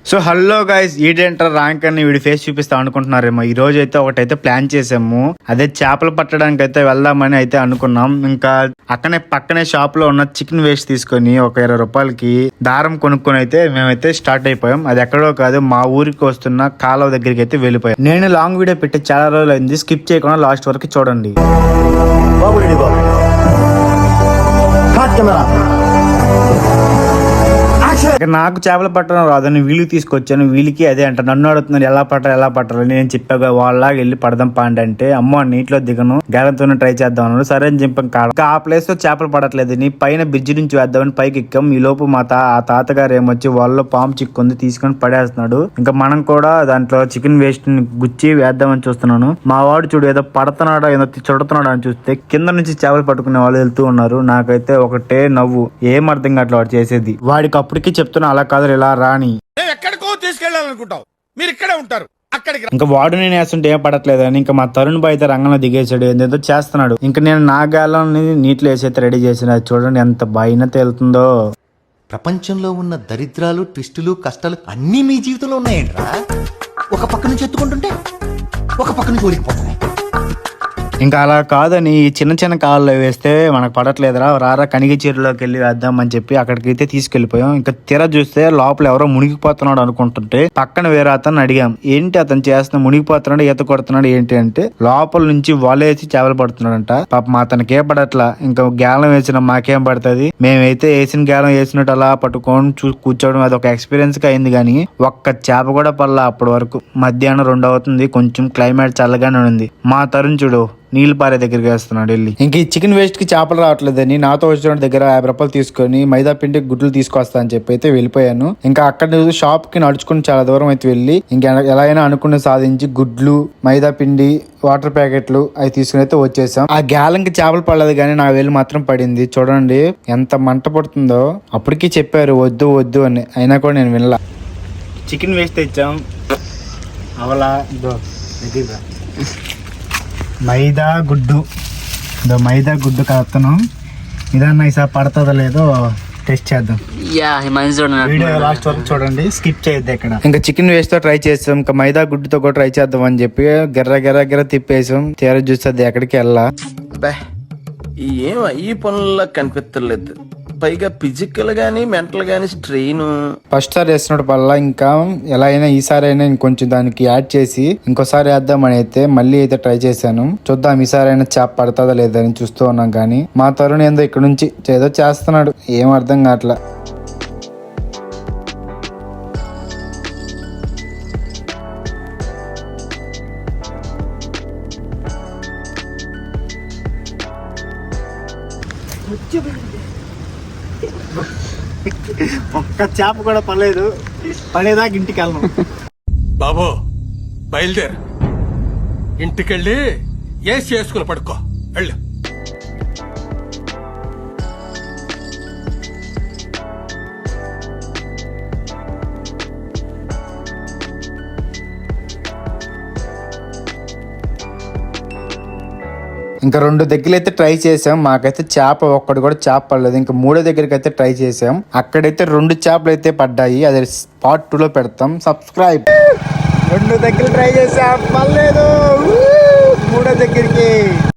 So hello guys, ఈడేంటర్ rank అని వీడి face చూపిస్తా అనుకుంటున్నారేమో. ఈ రోజు అయితే ఒకటైతే ప్లాన్ చేసాము. అదే చేపలు పట్టడానికి అయితే వెళ్దామని అయితే అనుకున్నాం. ఇంకా పక్కనే షాప్ లో ఉన్న చికెన్ వేస్ట్ తీసుకొని ఒక 20 రూపాయలకి దారం కొనుక్కొని అయితే మేమైతే స్టార్ట్ అయిపోయాం. అది ఎక్కడో కాదు, మా ఊరికి వస్తున్న కాలువ దగ్గరికి అయితే వెళ్ళిపోయాం. నేను లాంగ్ వీడియో పెట్టి చాలా రోజులు అయింది, స్కిప్ చేయకుండా లాస్ట్ వరకు చూడండి. నాకు చేపలు పట్టడం రాదని వీళ్ళకి తీసుకొచ్చాను. వీళ్ళకి అదే అంట, నన్ను అడుగుతున్నారు ఎలా పట్టాలని. నేను చెప్పాగా వాళ్ళలాగా వెళ్ళి పడదాం పాండి అంటే, అమ్మో నీటిలో దిగను, గ్యాలంతోనే ట్రై చేద్దాం అన్నాడు. సరే అని చెప్పాం. ఆ ప్లేస్ లో చేపలు పడట్లేదు, నీ పైన బ్రిడ్జి నుంచి వేద్దామని పైకి ఎక్కాం. ఈ లోపు ఆ తాతగారు ఏమొచ్చి వాళ్ళలో పాము చిక్కుంది తీసుకొని పడేస్తున్నాడు. ఇంకా మనం కూడా దాంట్లో చికెన్ వేస్ట్ ని గుచ్చి వేద్దామని చూస్తున్నాను. మా వాడు చూడు ఏదో పడుతున్నాడో ఏదో చుడుతున్నాడు అని చూస్తే కింద నుంచి చేపలు పట్టుకునే వాళ్ళు వెళ్తూ ఉన్నారు. నాకైతే ఒకటే నవ్వు, ఏం అర్థం కావట్లేదు వాడు చేసేది. వాడికి అప్పటికి చెప్తున్నా అలా కాదు ఇలా రాని, ఎక్కడికో తీసుకెళ్ళాలనుకుంటావు, మీరు ఇక్కడే ఉంటారు. ఇంకా వాడు నేను వేస్తుంటే ఏం పడట్లేదని ఇంకా మా తరుణ్ బాయ్ అయితే రంగంలో దిగేసాడు, ఏదో చేస్తున్నాడు. ఇంకా నేను నా గాలని నీటిలో వేసైతే రెడీ చేసిన. చూడండి ఎంత భయన తేలుతుందో. ప్రపంచంలో ఉన్న దరిద్రాలు, ట్విస్టులు, కష్టాలు అన్నీ మీ జీవితంలో ఉన్నాయంట్రా. ఒక పక్క నుంచి ఎత్తుకుంటుంటే ఒక పక్క నుంచి ఓడికిపోతున్నాయి. ఇంకా అలా కాదని చిన్న చిన్న కాళ్ళలో వేస్తే మనకు పడట్లేదురా, రారా కనిగి చీరలోకి వెళ్ళి వేద్దాం అని చెప్పి అక్కడికైతే తీసుకెళ్లిపోయాం. ఇంకా తీర చూస్తే లోపల ఎవరో మునిగిపోతున్నాడు అనుకుంటుంటే పక్కన వేరే అతను అడిగాం, ఏంటి అతను చేస్తున్నా, మునిగిపోతున్నాడు, ఈత కొడుతున్నాడు ఏంటి అంటే, లోపల నుంచి వలేసి చేపలు పడుతున్నాడంట. పాపం అతనికి ఏ పడట్లా. ఇంకా గేలం వేసిన మాకేం పడుతుంది, మేమైతే వేసిన గేలం వేసినట్టు అలా పట్టుకొని కూర్చోవడం అది ఒక ఎక్స్పీరియన్స్ గా అయింది. కానీ ఒక్క చేప కూడా పడలా అప్పటి వరకు. మధ్యాహ్నం 2 అవుతుంది, కొంచెం క్లైమేట్ చల్లగానే ఉంది. మా తరుణ్ చూడు నీళ్ళు పారే దగ్గరికి వేస్తున్నాడు వెళ్ళి. ఇంక ఈ చికెన్ వేస్ట్ కి చేపలు రావట్లేదని నాతో వచ్చిన దగ్గర 50 రూపాయలు తీసుకొని మైదా పిండి గుడ్లు తీసుకొస్తా అని చెప్పి అయితే వెళ్ళిపోయాను. ఇంకా అక్కడ షాప్ కి నడుచుకుని చాలా దూరం అయితే వెళ్ళి ఇంకా ఎలా అయినా అనుకుని సాధించి గుడ్లు, మైదా పిండి, వాటర్ ప్యాకెట్లు అవి తీసుకుని అయితే వచ్చేసాం. ఆ గ్యాలంకి చేపలు పడలేదు కానీ నా వేలు మాత్రం పడింది. చూడండి ఎంత మంట పడుతుందో. అప్పటికి చెప్పారు వద్దు వద్దు అని, అయినా కూడా నేను వినలా. చికెన్ వేస్ట్ తెచ్చాం. అవలా మైదా గుడ్డు కలుపుతున్నాం. ఇదన్నా ఈసారి పడుతుందో లేదో టెస్ట్ చేద్దాం. వీడియో లాస్ట్ వరకు చూడండి, స్కిప్ చేయొద్దు ఎక్కడ. ఇంకా చికెన్ వేస్ట్ తో ట్రై చేసాం. ఇంకా మైదా గుడ్డుతో కూడా ట్రై చేద్దాం అని చెప్పి గిర్ర తిప్పేసాం. తీర చూస్తుంది ఎక్కడికి వెళ్ళా. ఏం ఈ పనుల్లో కనిపించలేదు. పైగా ఫిజికల్ గానీ మెంటల్ గానీ స్ట్రెయిన్. ఫస్ట్ సారి వేస్తున్నట్టు వల్ల ఇంకా ఎలా అయినా ఈసారి అయినా ఇంకొంచెం దానికి యాడ్ చేసి ఇంకోసారి వేద్దామని అయితే మళ్ళీ అయితే ట్రై చేశాను. చూద్దాం ఈసారి అయినా చేప పడుతుందా లేదని చూస్తూ ఉన్నాం. కానీ మా తరుణ్ ఏందో ఇక్కడ నుంచి ఏదో చేస్తున్నాడు, ఏం అర్థం కావట్లా. ఒక్క చేప కూడా పడలేదు. పడేదాకా ఇంటికి వెళ్ళను. బాబు బయలుదేరు, ఇంటికెళ్ళి ఏసి చేసుకుని పడుకో వెళ్ళు. ఇంకా 2 దగ్గర అయితే ట్రై చేసాం. మాకైతే చేప ఒక్కటి కూడా చేప పడలేదు. ఇంకా 3వ దగ్గరికి అయితే ట్రై చేసాం. అక్కడైతే 2 చేపలు అయితే పడ్డాయి. అది పార్ట్ 2లో పెడతాం. సబ్స్క్రైబ్. 2 దగ్గర ట్రై చేసాం, పడలేదు. 3వ దగ్గరికి